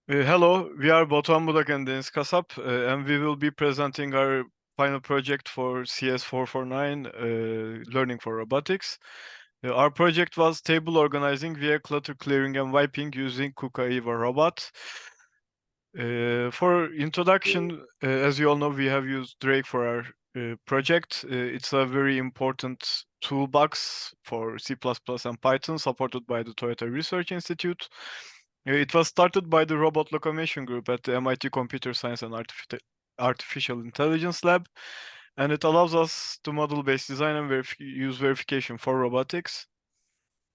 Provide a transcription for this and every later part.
Hello, we are Batuhan, Budak, and Deniz Kasap, and we will be presenting our final project for CS449, Learning for Robotics. Our project was table organizing via clutter clearing and wiping using KUKA-EVA robot. For introduction, as you all know, we have used Drake for our project. It's a very important toolbox for C++ and Python, supported by the Toyota Research Institute. It was started by the Robot Locomotion Group at the MIT Computer Science and Artificial Intelligence Lab, and it allows us to model-based design and use verification for robotics.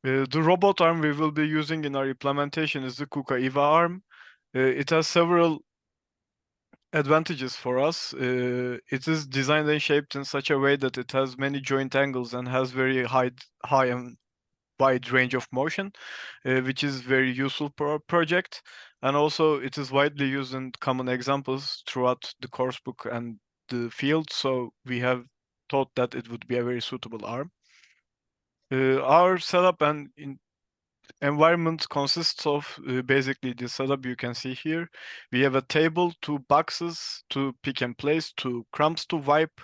The robot arm we will be using in our implementation is the KUKA-EVA arm. It has several advantages for us. It is designed and shaped in such a way that it has many joint angles and has very high and wide range of motion, which is very useful for our project. And also, it is widely used in common examples throughout the course book and the field. So we have thought that it would be a very suitable arm. Our setup and environment consists of basically the setup you can see here. We have a table, two boxes to pick and place, two crumbs to wipe,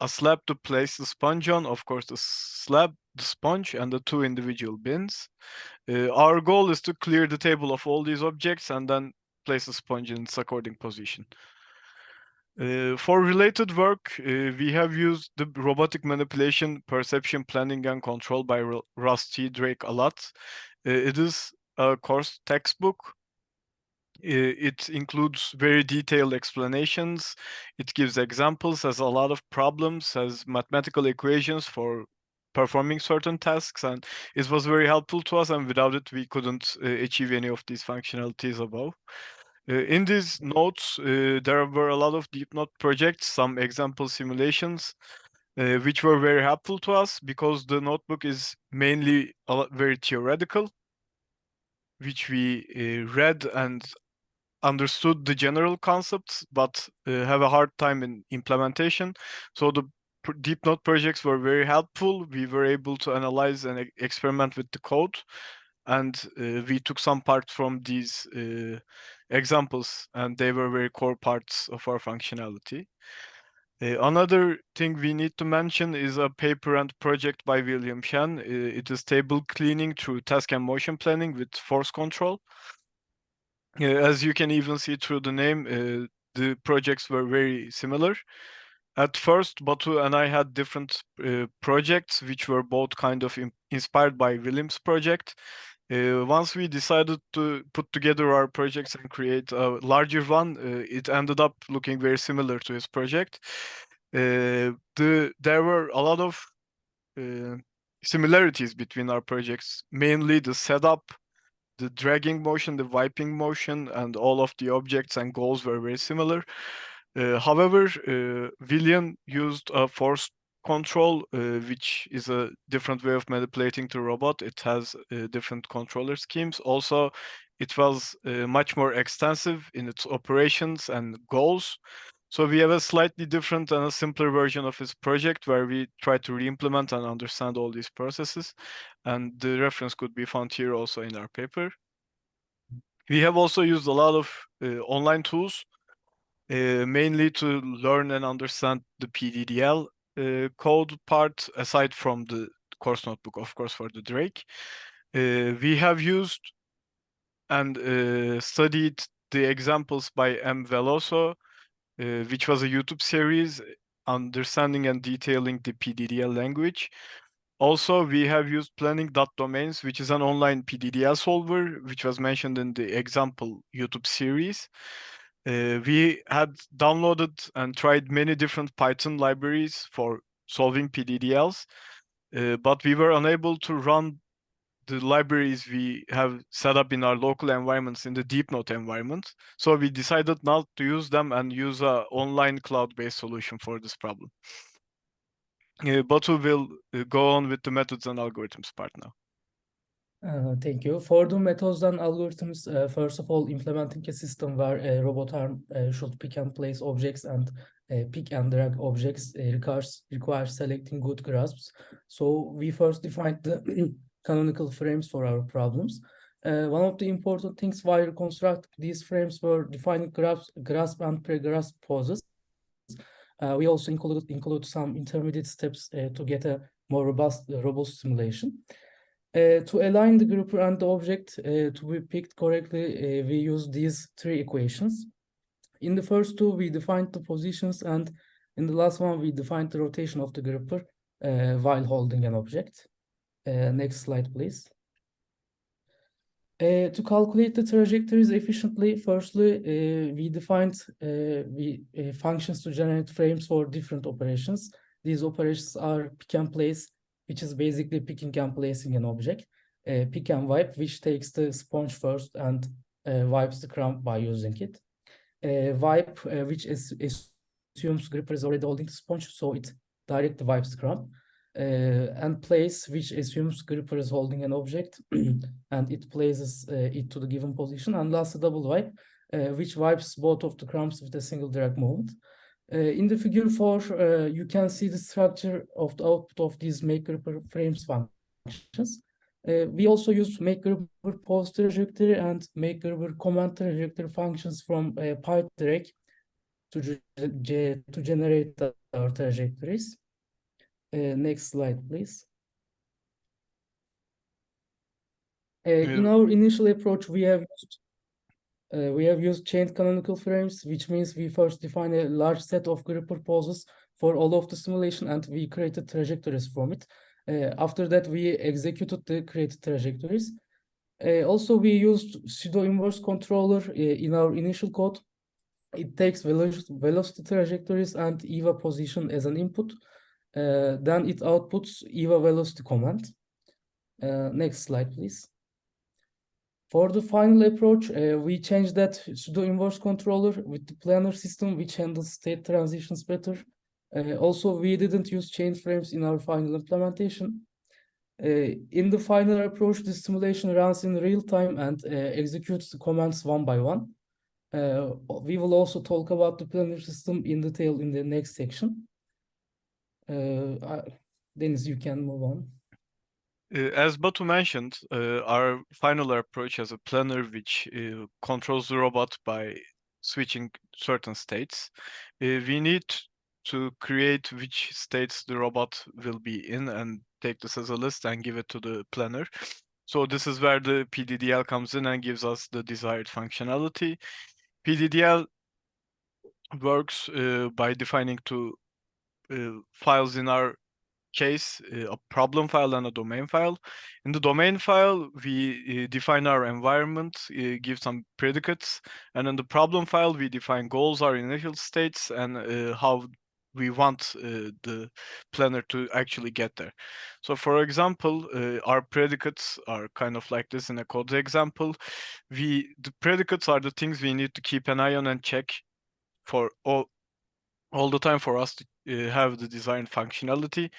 a slab to place the sponge on, of course, the slab, the sponge, and the two individual bins. Our goal is to clear the table of all these objects and then place the sponge in its according position. For related work, we have used the robotic manipulation, perception, planning, and control by Rusty Drake a lot. It is a course textbook. It includes very detailed explanations. It gives examples, has a lot of problems, has mathematical equations for performing certain tasks, and it was very helpful to us. And without it, we couldn't achieve any of these functionalities above. In these notes, there were a lot of deep note projects, some example simulations, which were very helpful to us because the notebook is mainly very theoretical, which we read and understood the general concepts, but have a hard time in implementation. So the deep note projects were very helpful. We were able to analyze and experiment with the code, and we took some parts from these examples, and they were very core parts of our functionality. Another thing we need to mention is a paper and project by William Shen. It is table cleaning through task and motion planning with force control. As you can even see through the name, the projects were very similar. At first, Batu and I had different projects, which were both kind of inspired by William's project. Once we decided to put together our projects and create a larger one, it ended up looking very similar to his project. There were a lot of similarities between our projects, mainly the setup, the dragging motion, the wiping motion, and all of the objects and goals were very similar. However, William used a force control, which is a different way of manipulating the robot. It has different controller schemes. Also, it was much more extensive in its operations and goals. So we have a slightly different and a simpler version of his project where we try to re-implement and understand all these processes. And the reference could be found here also in our paper. We have also used a lot of online tools, mainly to learn and understand the PDDL code part, aside from the course notebook, of course, for the Drake. We have used and studied the examples by M. Veloso, which was a YouTube series understanding and detailing the PDDL language. Also, we have used planning.domains, which is an online PDDL solver, which was mentioned in the example YouTube series. We had downloaded and tried many different Python libraries for solving PDDLs, but we were unable to run the libraries we have set up in our local environments in the deep note environment. So we decided not to use them and use a online cloud-based solution for this problem. Batu will go on with the methods and algorithms part now. Thank you. For the methods and algorithms, first of all, implementing a system where a robot arm should pick and place objects and pick and drag objects requires selecting good grasps. So we first defined the canonical frames for our problems. One of the important things while reconstructing these frames were defining grasp and pre-grasp poses. We also include some intermediate steps to get a more robust simulation. To align the grouper and the object to be picked correctly, we use these three equations. In the first two, we defined the positions, and in the last one, we defined the rotation of the grouper while holding an object. Next slide, please. To calculate the trajectories efficiently, firstly, we defined functions to generate frames for different operations. These operations are pick and place, which is basically picking and placing an object. Pick and wipe, which takes the sponge first and wipes the crumb by using it. Wipe, which assumes gripper is already holding the sponge, so it directly wipes the crumb. And place, which assumes gripper is holding an object and it places it to the given position. And lastly, double wipe, which wipes both of the crumbs with a single drag movement. In the figure 4, you can see the structure of the output of these make gripper frames functions. We also use make gripper pose trajectory and make gripper command trajectory functions from PyTrack to generate our trajectories. Next slide, please. In our initial approach, we have used chained canonical frames, which means we first define a large set of gripper poses for all of the simulation, and we created trajectories from it. After that, we executed the created trajectories. Also, we used pseudo-inverse controller in our initial code. It takes velocity trajectories and EVA position as an input. Then it outputs EVA velocity command. Next slide, please. For the final approach, we changed that pseudo-inverse controller with the planar system, which handles state transitions better. Also, we didn't use chain frames in our final implementation. In the final approach, the simulation runs in real time and executes the commands one by one. We will also talk about the planar system in detail in the next section. Deniz, you can move on. As Batu mentioned, our final approach has a planner which controls the robot by switching certain states. We need to create which states the robot will be in and take this as a list and give it to the planner. So this is where the PDDL comes in and gives us the desired functionality. PDDL works by defining two files in our case, a problem file and a domain file. In the domain file, we define our environment, give some predicates, and in the problem file, we define goals, our initial states, and how we want the planner to actually get there. So for example, our predicates are kind of like this in a code example. The predicates are the things we need to keep an eye on and check for all the time for us to have the desired functionality.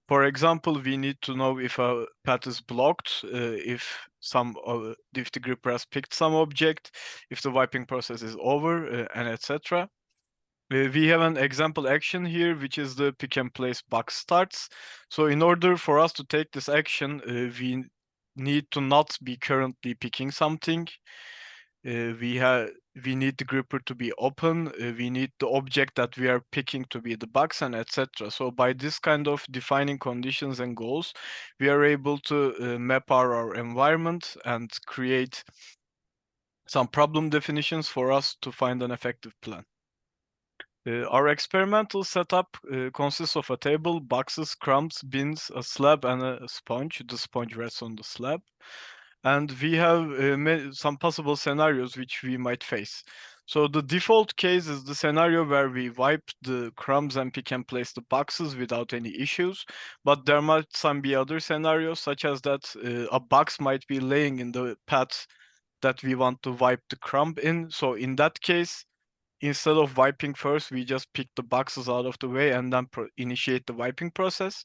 For example, we need to know if a path is blocked, if the gripper has picked some object, if the wiping process is over, and etc. We have an example action here, which is the pick and place box starts. So in order for us to take this action, we need to not be currently picking something. We need the gripper to be open. We need the object that we are picking to be the box, and etc. So by this kind of defining conditions and goals, we are able to map our environment and create some problem definitions for us to find an effective plan. Our experimental setup consists of a table, boxes, crumbs, bins, a slab, and a sponge. The sponge rests on the slab. And we have some possible scenarios which we might face. So the default case is the scenario where we wipe the crumbs and pick and place the boxes without any issues. But there might be other scenarios, such as that a box might be laying in the path that we want to wipe the crumb in. So in that case, instead of wiping first, we just pick the boxes out of the way and then initiate the wiping process.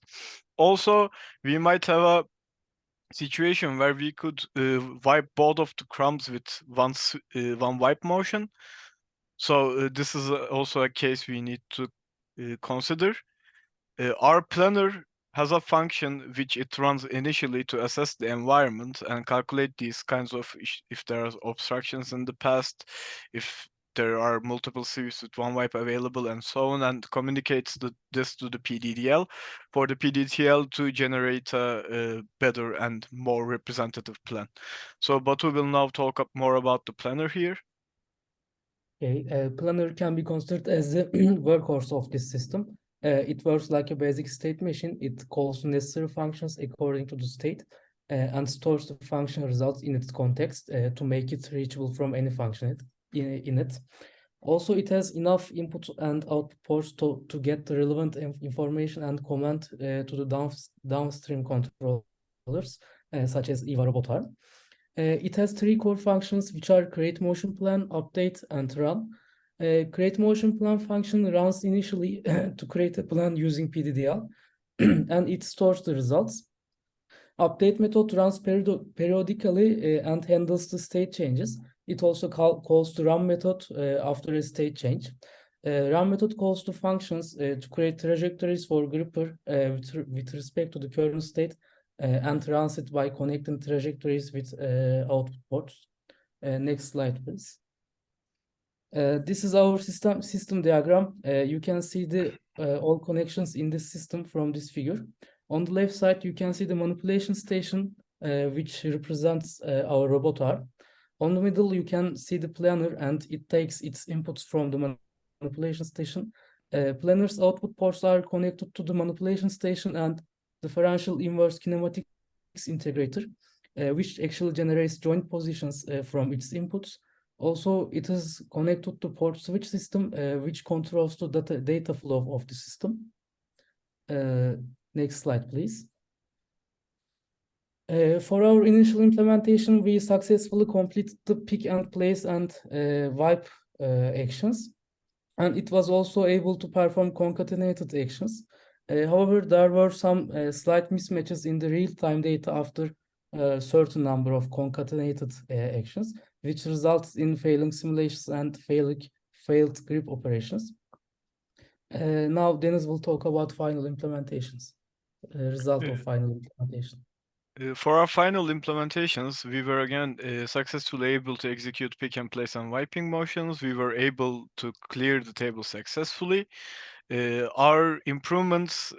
Also, we might have a situation where we could wipe both of the crumbs with one wipe motion. So this is also a case we need to consider. Our planner has a function which it runs initially to assess the environment and calculate these kinds of if there are obstructions in the past, if there are multiple sieves with one wipe available and so on, and communicates this to the PDDL for the PDDL to generate a better and more representative plan. So Batu will now talk more about the planner here. Okay, planner can be considered as the workhorse of this system. It works like a basic state machine. It calls necessary functions according to the state and stores the function results in its context to make it reachable from any function in it. Also, it has enough input and output ports to get the relevant information and command to the downstream controllers, such as EVA Robotar. It has three core functions, which are create motion plan, update, and run. Create motion plan function runs initially to create a plan using PDDL, and it stores the results. Update method runs periodically and handles the state changes. It also calls the run method after a state change. Run method calls the functions to create trajectories for gripper with respect to the current state and runs it by connecting trajectories with output ports. Next slide, please. This is our system diagram. You can see the all connections in this system from this figure. On the left side, you can see the manipulation station, which represents our robot arm. On the middle, you can see the planner, and it takes its inputs from the manipulation station. Planner's output ports are connected to the manipulation station and differential inverse kinematics integrator, which actually generates joint positions from its inputs. Also, it is connected to port switch system, which controls the data flow of the system. Next slide, please. For our initial implementation, we successfully completed the pick and place and wipe actions. And it was also able to perform concatenated actions. However, there were some slight mismatches in the real-time data after a certain number of concatenated actions, which results in failing simulations and failed grip operations. Now, Deniz will talk about final implementations, result of final implementation. For our final implementations, we were again successfully able to execute pick and place and wiping motions. We were able to clear the table successfully. Our improvements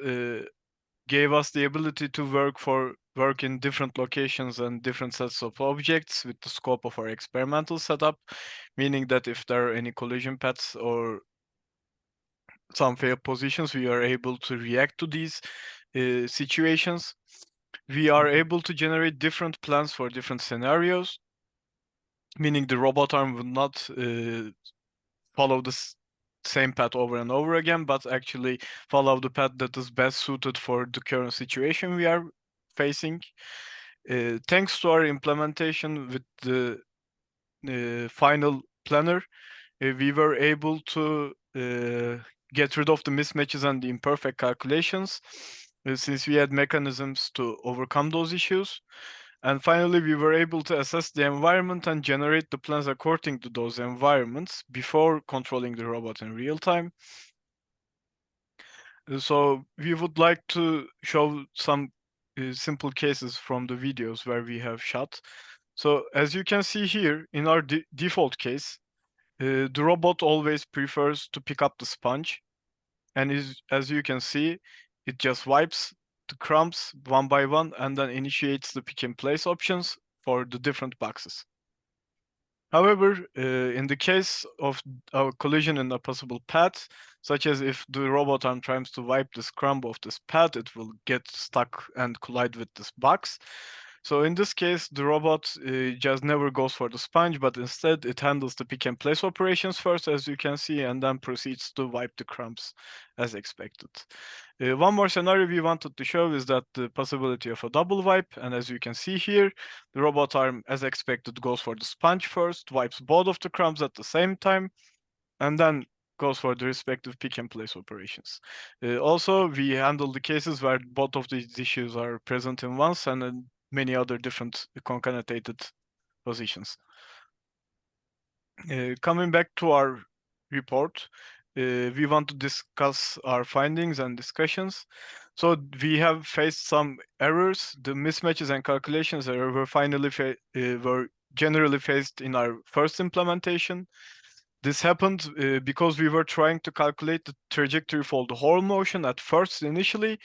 gave us the ability to work in different locations and different sets of objects with the scope of our experimental setup, meaning that if there are any collision paths or some failed positions, we are able to react to these situations. We are able to generate different plans for different scenarios, meaning the robot arm will not follow the same path over and over again, but actually follow the path that is best suited for the current situation we are facing. Thanks to our implementation with the final planner, we were able to get rid of the mismatches and the imperfect calculations since we had mechanisms to overcome those issues. And finally, we were able to assess the environment and generate the plans according to those environments before controlling the robot in real time. So we would like to show some simple cases from the videos where we have shot. So as you can see here, in our default case, the robot always prefers to pick up the sponge. And as you can see, it just wipes the crumbs one by one and then initiates the pick and place options for the different boxes. However, in the case of a collision in a possible path, such as if the robot arm tries to wipe this crumb off this path, it will get stuck and collide with this box. So in this case, the robot just never goes for the sponge, but instead it handles the pick and place operations first, as you can see, and then proceeds to wipe the crumbs as expected. One more scenario we wanted to show is that the possibility of a double wipe, and as you can see here, the robot arm, as expected, goes for the sponge first, wipes both of the crumbs at the same time, and then goes for the respective pick and place operations. Also, we handle the cases where both of these issues are present in once and in many other different concatenated positions. Coming back to our report, we want to discuss our findings and discussions. So we have faced some errors. The mismatches and calculations were were generally faced in our first implementation. This happened because we were trying to calculate the trajectory for the whole motion at first initially,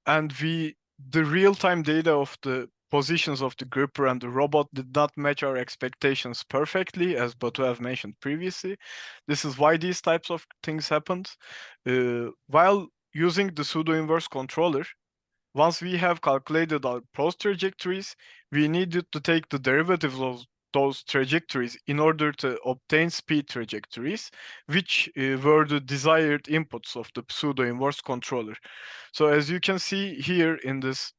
and the real-time data of the positions of the gripper and the robot did not match our expectations perfectly, as Batu have mentioned previously. This is why these types of things happened. While using the pseudo-inverse controller, once we have calculated our pose trajectories, we needed to take the derivatives of those trajectories in order to obtain speed trajectories, which were the desired inputs of the pseudo-inverse controller. So as you can see here in this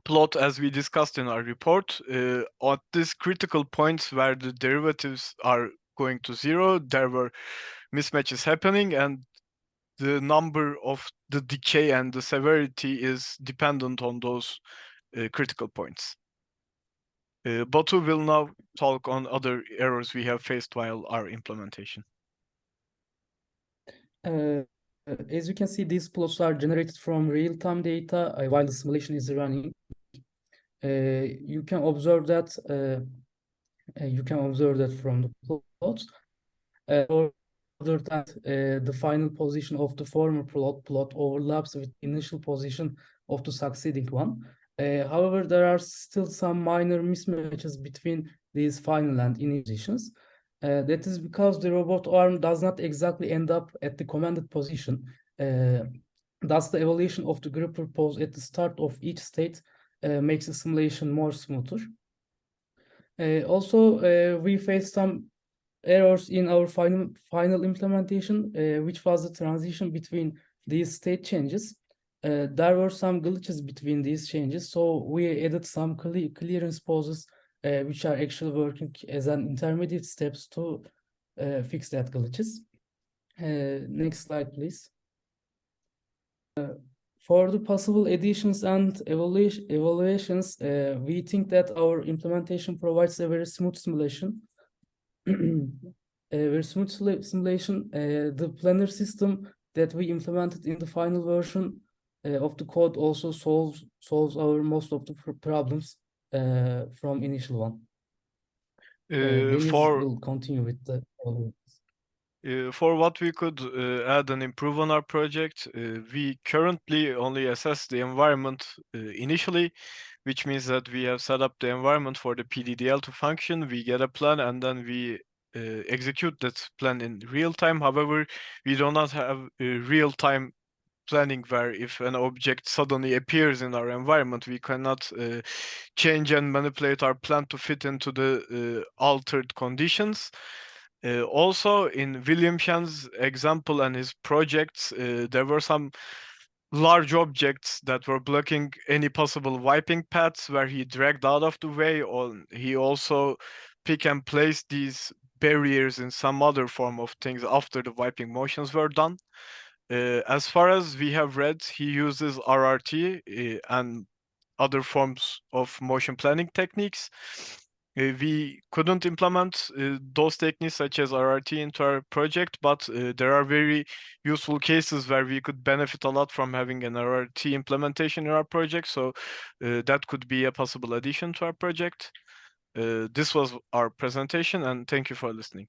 plot, as we discussed in our report, at this critical points where the derivatives are going to zero, there were mismatches happening, and the number of the decay and the severity is dependent on those critical points. Batu will now talk on other errors we have faced while our implementation. Uh, as you can see, these plots are generated from real-time data while the simulation is running. You can observe that from the plots. Order that the final position of the former plot overlaps with the initial position of the succeeding one. However, there are still some minor mismatches between these final and initial positions. That is because the robot arm does not exactly end up at the commanded position. Thus, the evaluation of the gripper pose at the start of each state makes the simulation more smoother. Also, we faced some errors in our final implementation, which was the transition between these state changes. There were some glitches between these changes, so we added some clearance poses, which are actually working as an intermediate steps to fix that glitches. Next slide, please. For the possible additions and evaluations, we think that our implementation provides a very smooth simulation. Very smooth simulation. The planner system that we implemented in the final version of the code also solves our most of the problems from initial one. Deniz will continue with the For what we could add and improve on our project, we currently only assess the environment initially, which means that we have set up the environment for the PDDL to function. We get a plan and then we execute that plan in real time. However, we do not have real time planning where if an object suddenly appears in our environment, we cannot change and manipulate our plan to fit into the altered conditions. Also, in William Shen's example and his projects, there were some large objects that were blocking any possible wiping paths where he dragged out of the way, or he also pick and place these barriers in some other form of things after the wiping motions were done. As far as we have read, he uses RRT and other forms of motion planning techniques. We couldn't implement those techniques such as RRT into our project, but there are very useful cases where we could benefit a lot from having an RRT implementation in our project. So that could be a possible addition to our project. This was our presentation, and thank you for listening.